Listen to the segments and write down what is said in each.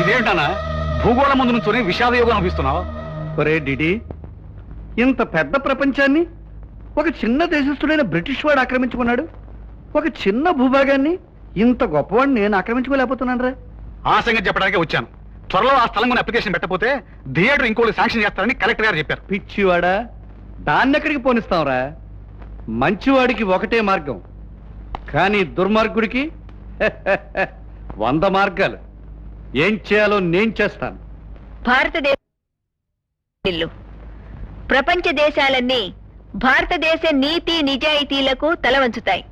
ఇదేంటన్నా భూగోళం ముందు నుంచొని విషాద యోగం అనిపిస్తున్నావు? ఒరే డిడి, ఇంత పెద్ద ప్రపంచాన్ని ఒక చిన్న దేశస్థుడైన బ్రిటిష్ వాడు ఆక్రమించుకున్నాడు. ఒక చిన్న భూభాగాన్ని ఇంత గొప్పవాడిని నేను ఆక్రమించుకోలేకపోతున్నాను రా. ఆ సంగతి చెప్పడానికి వచ్చాను. త్వరలో ఆ స్థలం కొని అప్లికేషన్ పెట్టకపోతే థియేటర్ ఇంకోటి శాంక్షన్ చేస్తారని కలెక్టర్ గారు చెప్పారు. పిచ్చివాడా, దాన్ని ఎక్కడికి పోనిస్తాంరా? మంచివాడికి ఒకటే మార్గం, కానీ దుర్మార్గుడికి 100 మార్గాలు. ఏం చేయాలో నేను చేస్తాను. భారతదేశం ప్రపంచ దేశాలన్నీ భారతదేశ నీతి నిజాయితీలకు తల వంచుతాయి.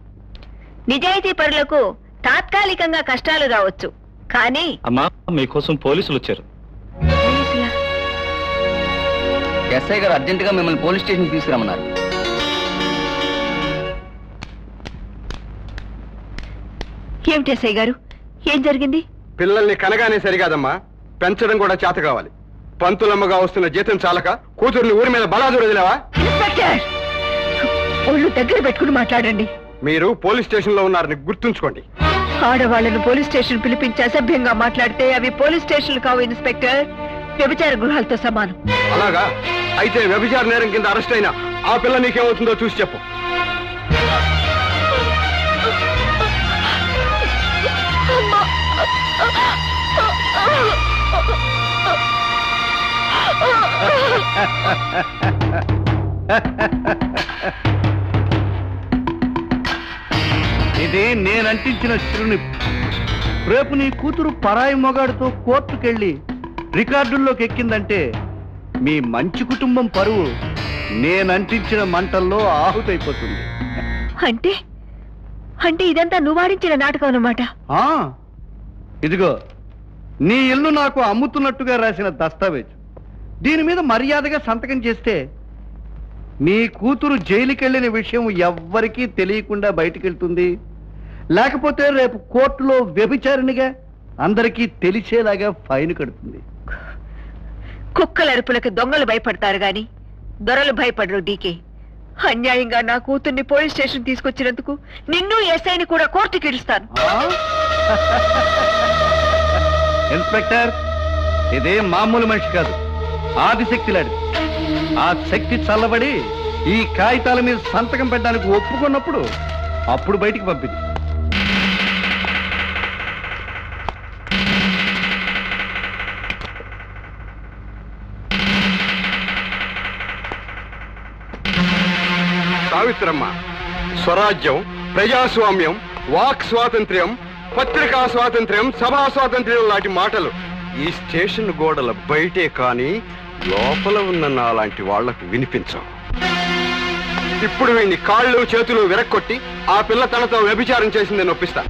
నిజాయితీ పరులకు తాత్కాలికంగా కష్టాలు రావచ్చు, కానీ అమ్మా మీకోసం పోలీసులు వచ్చారు. ఎస్ఐ గారు అర్జెంటుగా మిమ్మల్ని పోలీస్ స్టేషన్ తీసుకురమ్మన్నారు. ఏమిటి ఎస్ఐ గారు, ఏం జరిగింది? పిల్లల్ని కనగానే సరికాదమ్మా, పెంచడం కూడా చేత కావాలి. పంతులమ్మగా వస్తున్న జీతం చాలక కూతుర్ని ఊరి మీద బలాదూరు వదిలేవా? ఇన్స్పెక్టర్, ఒళ్ళు దగ్గర పెట్టుకుని మాట్లాడండి. మీరు పోలీస్ స్టేషన్ లో ఉన్నారని గుర్తుంచుకోండి. ఆడవాళ్లను పోలీస్ స్టేషన్ పిలిపించి అసభ్యంగా మాట్లాడితే అవి పోలీస్ స్టేషన్లు కావు ఇన్స్పెక్టర్, వ్యభిచార గృహాలతో సమానం. అలాగా? అయితే వ్యభిచార నేరం కింద అరెస్ట్ అయినా ఆ పిల్ల నీకేమవుతుందో చూసి చెప్పు. ఇది నేనంటించిన చిరుని. రేపు నీ కూతురు పరాయి మొగాడుతో కోర్టుకెళ్ళి రికార్డుల్లోకి ఎక్కిందంటే మీ మంచి కుటుంబం పరువు నేనంటించిన మంటల్లో ఆహుతైపోతుంది. అంటే అంటే ఇదంతా నువ్వాడించిన నాటకం అన్నమాట. ఇదిగో నీ ఇల్లు నాకు అమ్ముతున్నట్టుగా రాసిన దస్తావేజు. దీని మీద మర్యాదగా సంతకం చేస్తే నీ కూతురు జైలుకెళ్లిన విషయం ఎవ్వరికీ తెలియకుండా బయటికెళ్తుంది. లేకపోతే రేపు కోర్టులో వ్యభిచారిణిగా అందరికీ తెలిసేలాగా ఫైన్ కడుతుంది. కుక్కల అరుపులకు దొంగలు భయపడతారు గాని దొరలు భయపడరు. డీకే, అన్యాయంగా నా కూతుర్ని పోలీస్ స్టేషన్ తీసుకొచ్చినందుకు నిన్ను ఎస్ఐని కూడా కోర్టుకి ఇడుస్తాను. ఇన్స్పెక్టర్, ఇదే మామూలు మనిషి కాదు, ఆదిశక్తిలాడి. ఆ శక్తి చల్లబడి ఈ కాగితాల మీద సంతకం పెట్టడానికి ఒప్పుకున్నప్పుడు అప్పుడు బయటికి పంపింది. సావిత్రమ్మ, స్వరాజ్యం, ప్రజాస్వామ్యం, వాక్ స్వాతంత్ర్యం, పత్రికా స్వాతంత్ర్యం, సభా స్వాతంత్ర్యం లాంటి మాటలు ఈ స్టేషన్ గోడల బయటే కానీ లోపల ఉన్న నాలాంటి వాళ్లకు వినిపించవు. ఇప్పుడు వీడిని కాళ్ళు చేతులు విరక్కొట్టి ఆ పిల్ల తనతో వ్యభిచారం చేసిందని ఒప్పిస్తా.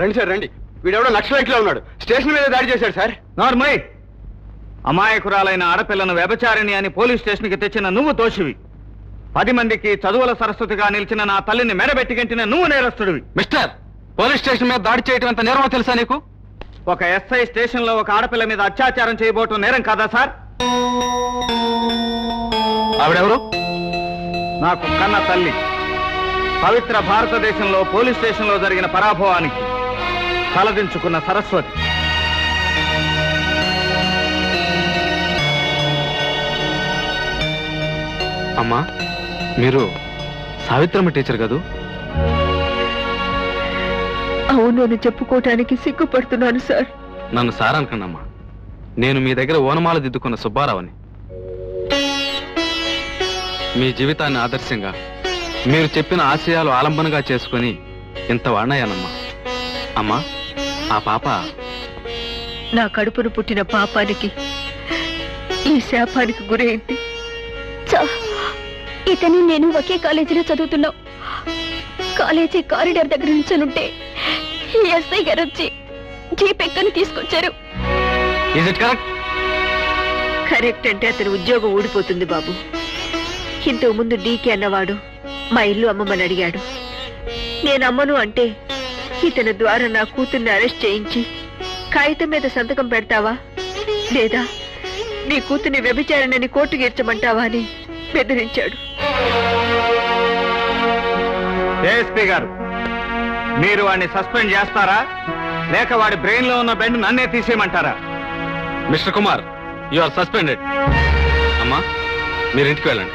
రండి సార్, రండి. వీడెవడో నక్సలైట్లో ఉన్నాడు, స్టేషన్ మీద దాడి చేశాడు సార్. నార్మల్, అమాయకురాలైన ఆడపిల్లను వ్యభిచారిణి అని పోలీస్ స్టేషన్కి తెచ్చిన నువ్వు దోషివి. 10 మందికి చదువుల సరస్వతిగా నిలిచిన నా తల్లిని మెడబెట్టి గంటిన నువ్వు నేరస్తుడివి. మిస్టర్, పోలీస్ స్టేషన్ మీద దాడి చేయటం ఎంత నేరమో తెలుసా నీకు? ఒక ఎస్ఐ స్టేషన్ లో ఒక ఆడపిల్ల మీద అత్యాచారం చేయబోవటం నేరం కాదా సార్? ఆవిడెవరు? నాకు కన్న తల్లి. పవిత్ర భారతదేశంలో పోలీస్ స్టేషన్ లో జరిగిన పరాభవానికి తలదించుకున్న సరస్వతి. అమ్మా మీరు సావిత్రమ్మ టీచర్ కదూ? అవును అని చెప్పుకోవటానికి సిగ్గుపడుతున్నాను సార్. నన్ను సార్ అనకండమ్మా. నేను మీ దగ్గర ఓనమాల దిద్దుకున్న సుబ్బారావుని. మీ జీవితాన్ని ఆదర్శంగా మీరు చెప్పిన ఆశయాలు ఆలంబనగా చేసుకుని ఇంత వాడినయ్యానమ్మా. అమ్మా ఆ పాప నా కడుపును పుట్టిన పాపానికి ఈ శాపానికి గురైంది. ఇతని నేను ఒకే కాలేజీలో చదువుతున్నాం. కాలేజీ కారిడార్ దగ్గర నుంచుంటే ఎస్ఐ గారు వచ్చి జీప్ ఎక్కని తీసుకొచ్చారు. Is it correct? కరెక్ట్ అంటే అతని ఉద్యోగం ఊడిపోతుంది బాబు. ఇంతకు ముందు డీకే అన్నవాడు మా ఇల్లు అమ్మమ్మని అడిగాడు. నేను అమ్మను అంటే ఇతని ద్వారా నా కూతుర్ని అరెస్ట్ చేయించి కాగితం మీద సంతకం పెడతావా లేదా నీ కూతుర్ని వ్యభిచారణని కోర్టుకి ఇచ్చమంటావా అని బెదిరించాడు. ఏఎస్పీ గారు, మీరు వాడిని సస్పెండ్ చేస్తారా లేక వాడి బ్రెయిన్ లో ఉన్న బెండ్ నన్నే తీసేయమంటారా? Mister Kumar, you are suspended. అమ్మా మీరు ఇంటికి వెళ్ళండి.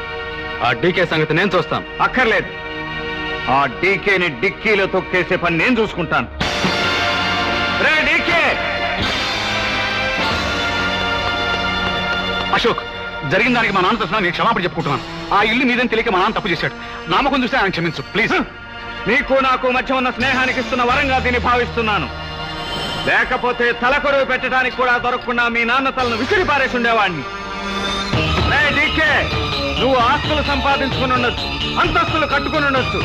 ఆ డీకే సంగతి నేను చూస్తాను. అక్కర్లేదు. ఆ డీకేని డిక్కీలో తొక్కేసే పని నేను చూసుకుంటాను. రే డీకే! అశోక్, జరిగిన దానికి మా నాన్న తరఫున నేను క్షమాపణ చెప్పుకుంటున్నాను. ఆ ఇల్లు మీదని తెలియక మా నాన్న తప్పు చేశాడు. నామకం చూస్తే ఆయన క్షమించు ప్లీజ్. నీకు నాకు మధ్య ఉన్న స్నేహానికి ఇస్తున్న వరంగా దీన్ని భావిస్తున్నాను. లేకపోతే తలకొరువు పెట్టడానికి కూడా దొరకకుండా మీ నాన్న తలను విసిరి పారేసి ఉండేవాడిని. రే డీకే, నువ్వు ఆస్తులు సంపాదించుకుని ఉండొచ్చు, అంతస్తులు కట్టుకుని ఉండొచ్చు.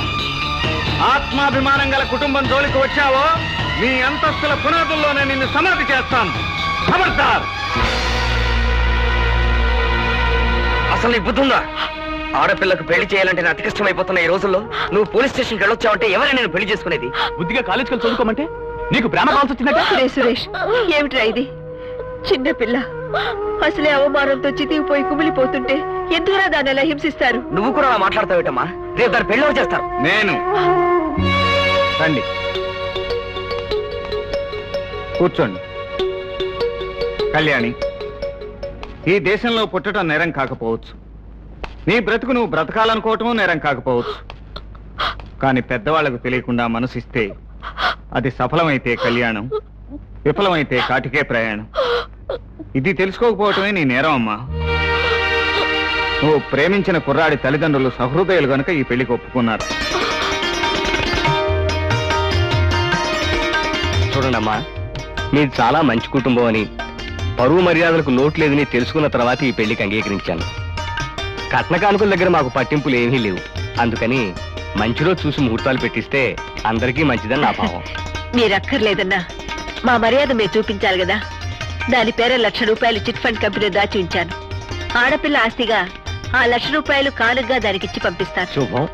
ఆత్మాభిమానం గల కుటుంబం జోలికి వచ్చావో నీ అంతస్తుల పునాదుల్లోనే నిన్ను సమాధి చేస్తాను. ఖబర్దార్! అసలు నీ బుద్ధుందా? ఆడపిల్లకు పెళ్లి చేయాలంటే నా అతి కష్టమైపోతున్న ఈ రోజుల్లో నువ్వు పోలీస్ స్టేషన్కి వెళ్ళొచ్చావంటే ఎవరైనా నేను పెళ్లి చేసుకునేది? బుద్ధిగా కాలేజ్కి వెళ్ళి చదువుకోమంటే నీకు ప్రేమ కావాల్సి వచ్చిందట. సురేష్, ఏమిట్రా ఇది? చిన్న పిల్ల అసలే అవమానంతో చితికిపోయి కుమిలిపోతుంటే ఎందుకురా దాన్ని అలా హింసిస్తారు? నువ్వు కూడా అలా మాట్లాడతావేటమ్మా? రేపు దాని పెళ్లి చేస్తారు. నేను రండి కూర్చోండి. కళ్యాణి, ఈ దేశంలో పుట్టడం నేరం కాకపోవచ్చు, నీ బ్రతుకు నువ్వు బ్రతకాలనుకోవటం నేరం కాకపోవచ్చు. కానీ పెద్దవాళ్లకు తెలియకుండా మనసిస్తే అది సఫలమైతే కళ్యాణం, విఫలమైతే కాటికే ప్రయాణం. ఇది తెలుసుకోకపోవటమే నీ నేరం అమ్మా. నువ్వు ప్రేమించిన కుర్రాడి తల్లిదండ్రులు సహృదయులు గనుక ఈ పెళ్లికి ఒప్పుకున్నారు. చూడండమ్మా, మీది చాలా మంచి కుటుంబం అని, పరువు మర్యాదలకు లోటు లేదని తెలుసుకున్న తర్వాత ఈ పెళ్లికి అంగీకరించాను. కట్న కానుకల దగ్గర మాకు పట్టింపులు ఏమీ లేవు. అందుకని మంచి రోజు చూసి ముహూర్తాలు పెట్టిస్తే అందరికీ మంచిదని నా భావం. మీరక్కర్లేదన్నా, మా మర్యాద మీరు చూపించాలి కదా. దాని పేర ₹1,00,000 చిట్ ఫండ్ కంపెనీ దాచి ఉంచాను. ఆడపిల్ల ఆస్తిగా ఆ ₹1,00,000 కానుకగా దానికి ఇచ్చి పంపిస్తాను. శుభం.